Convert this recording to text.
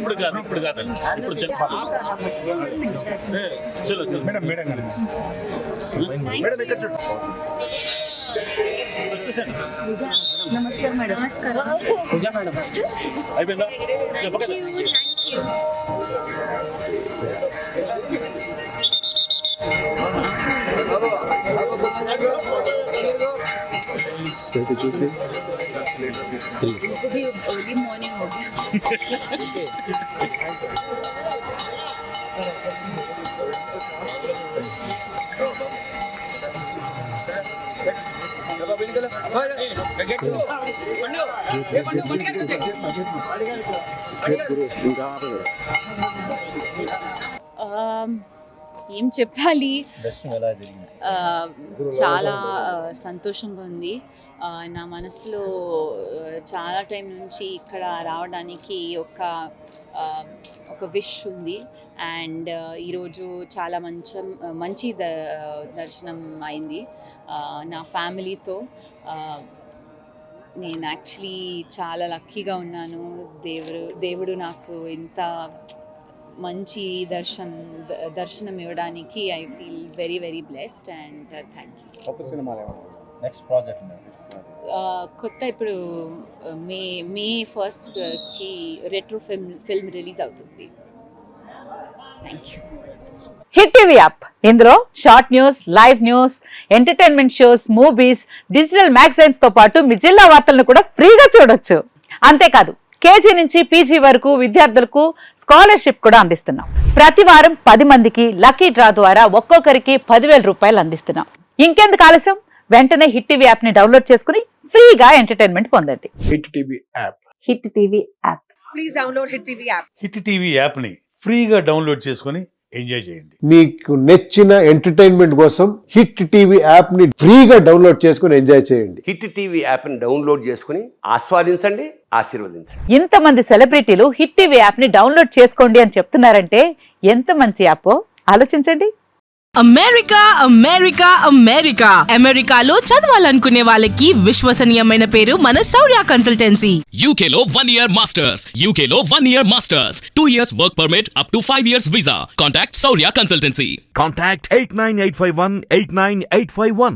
ఇప్పుడు కాదు ఇప్పుడు మేడం మేడం నమస్కారం మేడం. నమస్కారం మేడం. అయిపోయిందా? भी अर्ली मॉर्निंग हो गया. ఏం చెప్పాలి, చాలా సంతోషంగా ఉంది. నా మనసులో చాలా టైం నుంచి ఇక్కడ రావడానికి ఒక విష్ ఉంది. అండ్ ఈరోజు చాలా మంచి దర్శనం అయింది నా ఫ్యామిలీతో. నేను యాక్చువల్లీ చాలా లక్కీగా ఉన్నాను. దేవుడు నాకు ఇంత మంచి దర్శనం ఇవ్వడానికి I feel very very blessed and thank you. Next project కొత్త ఇప్పుడు May 1st retro film release అవుతుంది. Thank you. Hit TV app, ఇందులో short news, live news, entertainment shows, movies, digital magazines తో పాటు మీ జిల్లా వార్తలను కూడా ఫ్రీగా చూడొచ్చు. అంతేకాదు కేజీ నుంచి పీజీ వరకు విద్యార్థులకు స్కాలర్షిప్ కూడా అందిస్తున్నాం. ప్రతి వారం 10 మందికి లక్కీ డ్రా ద్వారా ఒక్కొక్కరికి 10,000 రూపాయలు అందిస్తున్నాం. ఇంకెందుకు ఆలస్యం, వెంటనే హిట్ టీవీ యాప్ ని డౌన్లోడ్ చేసుకుని ఫ్రీగా ఎంటర్టైన్మెంట్ పొందండి. Hit TV app. Hit TV app. Please download hit TV app. Hit TV app ని ఫ్రీగా డౌన్లోడ్ చేసుకుని ఎంజాయ్ చేయండి. మీకు నచ్చిన ఎంటర్టైన్మెంట్ కోసం హిట్ టీవీ యాప్ ని ఫ్రీగా డౌన్లోడ్ చేసుకుని ఎంజాయ్ చేయండి. హిట్ టీవీ యాప్ ని డౌన్లోడ్ చేసుకుని ఆస్వాదించండి, ఆశీర్వదించండి. ఇంతమంది సెలబ్రిటీలు హిట్ టీవీ యాప్ ని డౌన్లోడ్ చేసుకోండి అని చెప్తున్నారంటే ఎంత మంచి యాప్ ఆలోచించండి. అమెరికా అమెరికా అమెరికా అమెరికాలో చదవాలనుకునే వాళ్ళకి విశ్వసనీయమైన పేరు మన శౌర్య కన్సల్టెన్సీ. UK లో 1 year masters, UK లో 1 year masters, 2 years work permit up to 5 years visa. Contact Saurya Consultancy. Contact 89851 89851.